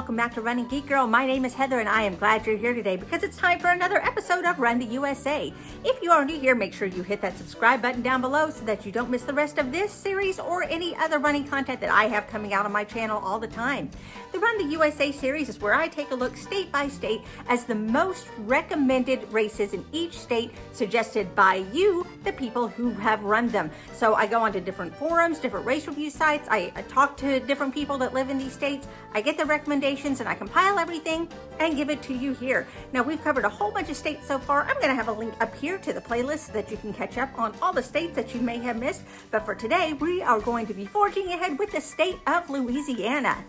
welcome back to Running Geek Girl. My name is Heather and I am glad you're here today because it's time for another episode of Run the USA. If you are new here, make sure you hit that subscribe button down below so that you don't miss the rest of this series or any other running content that I have coming out on my channel all the time. The Run the USA series is where I take a look state by state as the most recommended races in each state suggested by you, the people who have run them. So I go onto different forums, different race review sites, I talk to different people that live in these states, I get the recommendations and I compile everything and give it to you here. Now we've covered a whole bunch of states so far. I'm gonna have a link up here to the playlist so that you can catch up on all the states that you may have missed. But for today, we are going to be forging ahead with the state of Louisiana.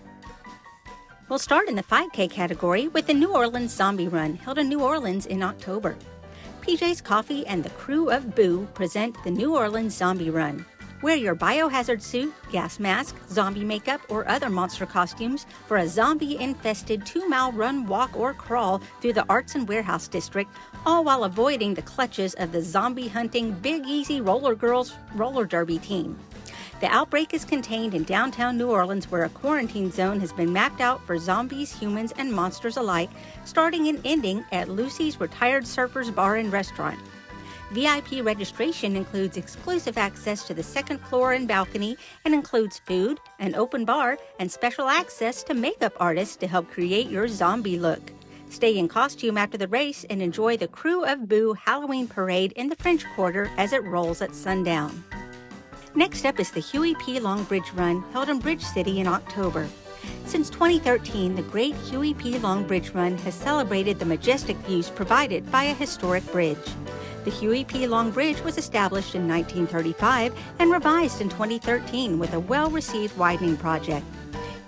We'll start in the 5K category with the New Orleans Zombie Run held in New Orleans in October. PJ's Coffee and the crew of Boo present the New Orleans Zombie Run. Wear your biohazard suit, gas mask, zombie makeup, or other monster costumes for a zombie-infested 2-mile run, walk, or crawl through the Arts and Warehouse District, all while avoiding the clutches of the zombie-hunting Big Easy Roller Girls roller derby team. The outbreak is contained in downtown New Orleans, where a quarantine zone has been mapped out for zombies, humans, and monsters alike, starting and ending at Lucy's Retired Surfers Bar and Restaurant. VIP registration includes exclusive access to the second floor and balcony and includes food, an open bar, and special access to makeup artists to help create your zombie look. Stay in costume after the race and enjoy the Crew of Boo Halloween parade in the French Quarter as it rolls at sundown. Next up is the Huey P. Long Bridge Run held in Bridge City in October. Since 2013, the Great Huey P. Long Bridge Run has celebrated the majestic views provided by a historic bridge. The Huey P. Long Bridge was established in 1935 and revised in 2013 with a well-received widening project.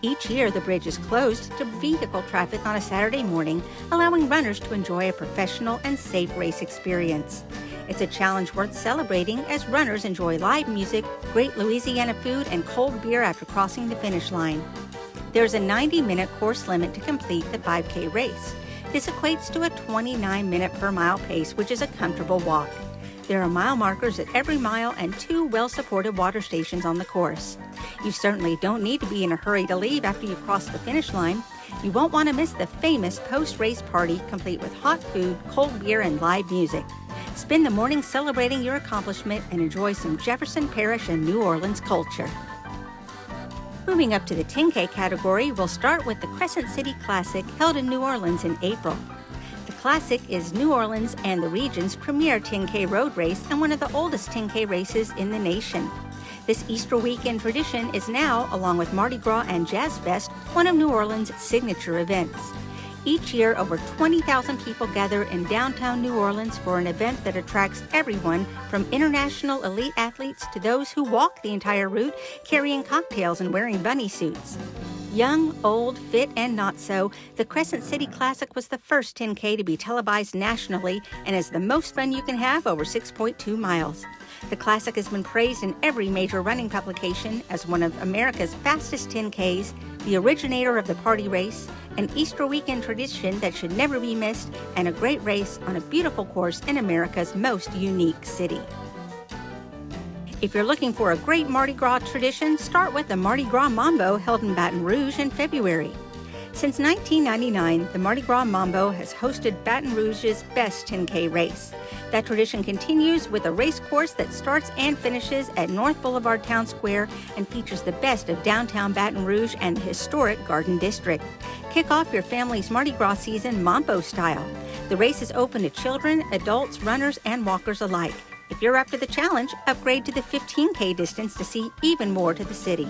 Each year, the bridge is closed to vehicle traffic on a Saturday morning, allowing runners to enjoy a professional and safe race experience. It's a challenge worth celebrating as runners enjoy live music, great Louisiana food, and cold beer after crossing the finish line. There's a 90-minute course limit to complete the 5K race. This equates to a 29-minute per mile pace, which is a comfortable walk. There are mile markers at every mile and 2 well-supported water stations on the course. You certainly don't need to be in a hurry to leave after you cross the finish line. You won't want to miss the famous post-race party, complete with hot food, cold beer, and live music. Spend the morning celebrating your accomplishment and enjoy some Jefferson Parish and New Orleans culture. Moving up to the 10K category, we'll start with the Crescent City Classic held in New Orleans in April. The Classic is New Orleans and the region's premier 10K road race and one of the oldest 10K races in the nation. This Easter weekend tradition is now, along with Mardi Gras and Jazz Fest, one of New Orleans' signature events. Each year, over 20,000 people gather in downtown New Orleans for an event that attracts everyone from international elite athletes to those who walk the entire route carrying cocktails and wearing bunny suits. Young, old, fit, and not so, the Crescent City Classic was the first 10K to be televised nationally and is the most fun you can have, over 6.2 miles. The Classic has been praised in every major running publication as one of America's fastest 10Ks, the originator of the party race, an Easter weekend tradition that should never be missed, and a great race on a beautiful course in America's most unique city. If you're looking for a great Mardi Gras tradition, start with the Mardi Gras Mambo held in Baton Rouge in February. Since 1999, the Mardi Gras Mambo has hosted Baton Rouge's best 10K race. That tradition continues with a race course that starts and finishes at North Boulevard Town Square and features the best of downtown Baton Rouge and the historic Garden District. Kick off your family's Mardi Gras season Mambo style. The race is open to children, adults, runners, and walkers alike. If you're up to the challenge, upgrade to the 15K distance to see even more to the city.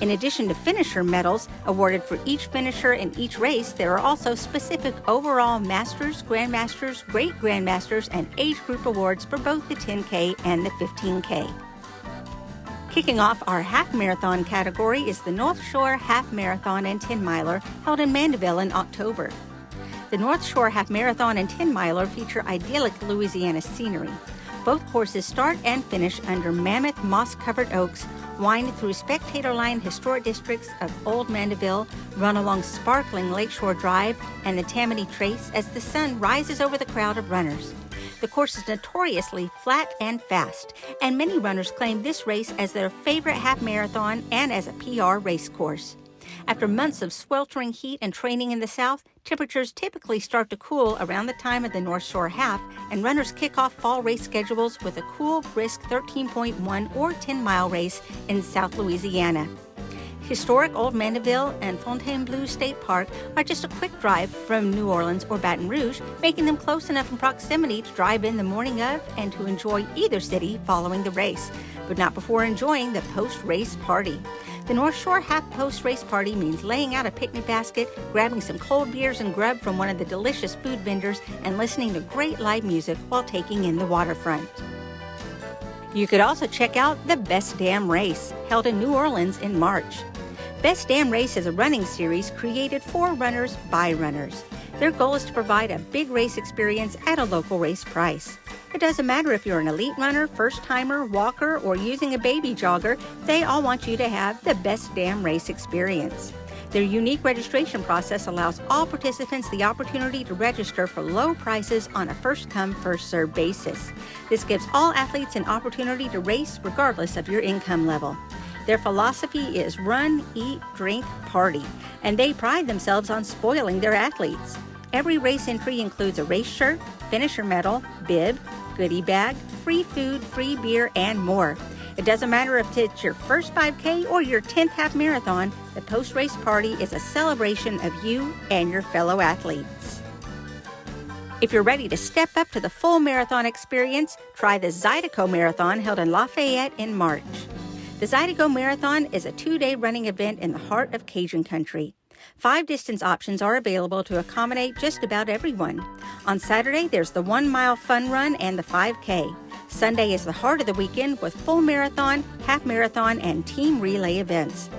In addition to finisher medals awarded for each finisher in each race, there are also specific overall Masters, Grandmasters, Great Grandmasters, and age group awards for both the 10K and the 15K. Kicking off our half marathon category is the North Shore Half Marathon and 10 Miler held in Mandeville in October. The North Shore Half Marathon and 10 Miler feature idyllic Louisiana scenery. Both courses start and finish under mammoth moss-covered oaks, wind through spectator-lined historic districts of Old Mandeville, run along sparkling Lakeshore Drive and the Tammany Trace as the sun rises over the crowd of runners. The course is notoriously flat and fast, and many runners claim this race as their favorite half marathon and as a PR race course. After months of sweltering heat and training in the South, temperatures typically start to cool around the time of the North Shore Half, and runners kick off fall race schedules with a cool, brisk 13.1 or 10-mile race in South Louisiana. Historic Old Mandeville and Fontainebleau State Park are just a quick drive from New Orleans or Baton Rouge, making them close enough in proximity to drive in the morning of and to enjoy either city following the race, but not before enjoying the post-race party. The North Shore Half post-race party means laying out a picnic basket, grabbing some cold beers and grub from one of the delicious food vendors, and listening to great live music while taking in the waterfront. You could also check out the Best Damn Race, held in New Orleans in March. Best Damn Race is a running series created for runners by runners. Their goal is to provide a big race experience at a local race price. It doesn't matter if you're an elite runner, first-timer, walker, or using a baby jogger, they all want you to have the Best Damn Race experience. Their unique registration process allows all participants the opportunity to register for low prices on a first-come, first-served basis. This gives all athletes an opportunity to race regardless of your income level. Their philosophy is run, eat, drink, party, and they pride themselves on spoiling their athletes. Every race entry includes a race shirt, finisher medal, bib, goodie bag, free food, free beer, and more. It doesn't matter if it's your first 5K or your 10th half marathon, the post-race party is a celebration of you and your fellow athletes. If you're ready to step up to the full marathon experience, try the Zydeco Marathon held in Lafayette in March. The Zydeco Marathon is a 2-day running event in the heart of Cajun country. 5 distance options are available to accommodate just about everyone. On Saturday, there's the 1-mile fun run and the 5K. Sunday is the heart of the weekend with full marathon, half marathon, and team relay events.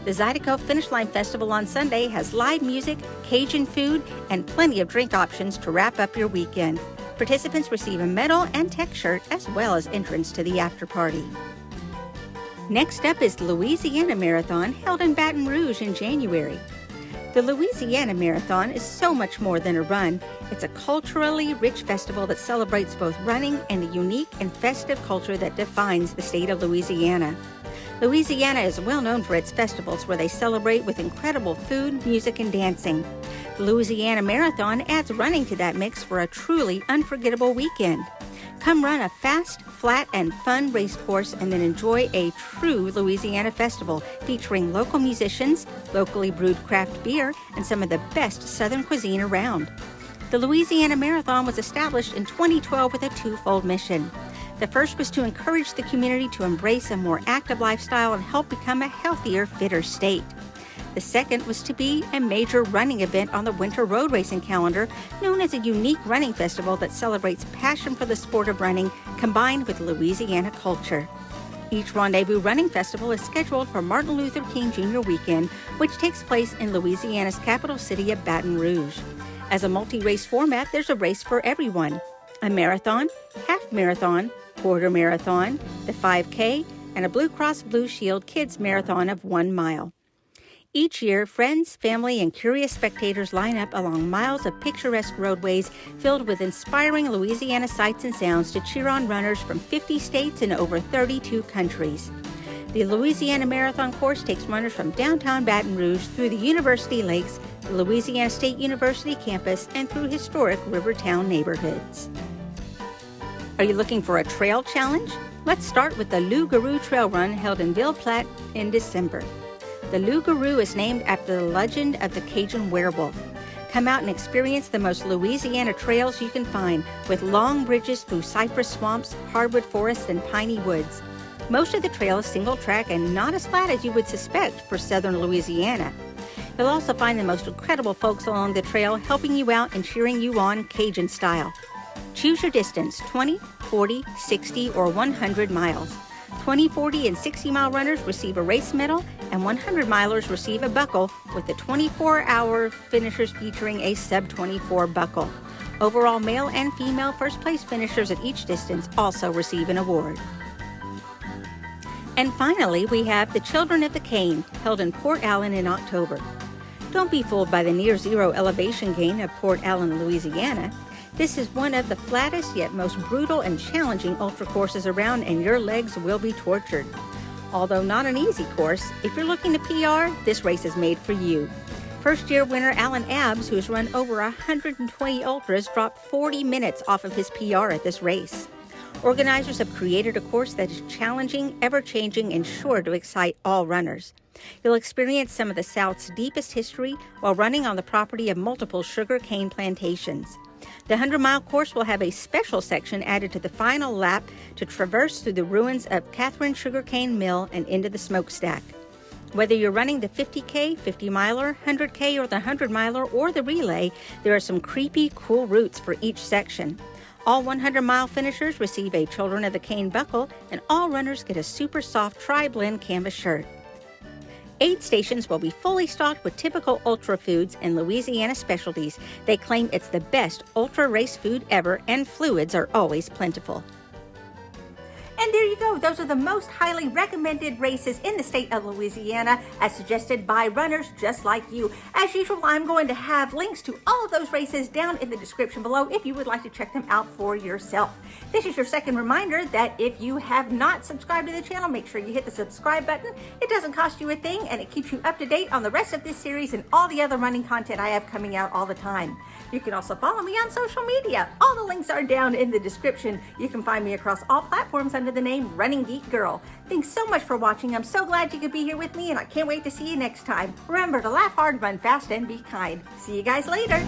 The Zydeco Finish Line Festival on Sunday has live music, Cajun food, and plenty of drink options to wrap up your weekend. Participants receive a medal and tech shirt as well as entrance to the after party. Next up is the Louisiana Marathon, held in Baton Rouge in January. The Louisiana Marathon is so much more than a run. It's a culturally rich festival that celebrates both running and the unique and festive culture that defines the state of Louisiana. Louisiana is well known for its festivals where they celebrate with incredible food, music, and dancing. The Louisiana Marathon adds running to that mix for a truly unforgettable weekend. Come run a fast, flat, and fun race course and then enjoy a true Louisiana festival featuring local musicians, locally brewed craft beer, and some of the best Southern cuisine around. The Louisiana Marathon was established in 2012 with a twofold mission. The first was to encourage the community to embrace a more active lifestyle and help become a healthier, fitter state. The second was to be a major running event on the winter road racing calendar, known as a unique running festival that celebrates passion for the sport of running combined with Louisiana culture. Each Rendezvous Running Festival is scheduled for Martin Luther King Jr. weekend, which takes place in Louisiana's capital city of Baton Rouge. As a multi-race format, there's a race for everyone: a marathon, half marathon, quarter marathon, the 5K, and a Blue Cross Blue Shield Kids Marathon of 1 mile. Each year, friends, family, and curious spectators line up along miles of picturesque roadways filled with inspiring Louisiana sights and sounds to cheer on runners from 50 states and over 32 countries. The Louisiana Marathon course takes runners from downtown Baton Rouge through the University Lakes, the Louisiana State University campus, and through historic Rivertown neighborhoods. Are you looking for a trail challenge? Let's start with the Loup-Garou Trail Run held in Ville Platte in December. The Loup-Garou is named after the legend of the Cajun werewolf. Come out and experience the most Louisiana trails you can find, with long bridges through cypress swamps, hardwood forests, and piney woods. Most of the trail is single track and not as flat as you would suspect for southern Louisiana. You'll also find the most incredible folks along the trail helping you out and cheering you on Cajun style. Choose your distance: 20, 40, 60, or 100 miles. 20, 40, and 60-mile runners receive a race medal, and 100-milers receive a buckle, with the 24-hour finishers featuring a sub-24 buckle. Overall male and female first-place finishers at each distance also receive an award. And finally, we have the Children of the Cane, held in Port Allen in October. Don't be fooled by the near-zero elevation gain of Port Allen, Louisiana. This is one of the flattest yet most brutal and challenging ultra courses around, and your legs will be tortured. Although not an easy course, if you're looking to PR, this race is made for you. First-year winner Alan Abbs, who has run over 120 ultras, dropped 40 minutes off of his PR at this race. Organizers have created a course that is challenging, ever-changing, and sure to excite all runners. You'll experience some of the South's deepest history while running on the property of multiple sugar cane plantations. The 100-mile course will have a special section added to the final lap to traverse through the ruins of Catherine Sugarcane Mill and into the smokestack. Whether you're running the 50K, 50-miler, 100K, or the 100-miler, or the relay, there are some creepy, cool routes for each section. All 100-mile finishers receive a Children of the Cane buckle, and all runners get a super soft tri-blend canvas shirt. Aid stations will be fully stocked with typical ultra foods and Louisiana specialties. They claim it's the best ultra race food ever, and fluids are always plentiful. And there you go. Those are the most highly recommended races in the state of Louisiana, as suggested by runners just like you. As usual, I'm going to have links to all of those races down in the description below if you would like to check them out for yourself. This is your second reminder that if you have not subscribed to the channel, make sure you hit the subscribe button. It doesn't cost you a thing, and it keeps you up to date on the rest of this series and all the other running content I have coming out all the time. You can also follow me on social media. All the links are down in the description. You can find me across all platforms under the name Running Geek Girl. Thanks so much for watching. I'm so glad you could be here with me, and I can't wait to see you next time. Remember to laugh hard, run fast, and be kind. See you guys later.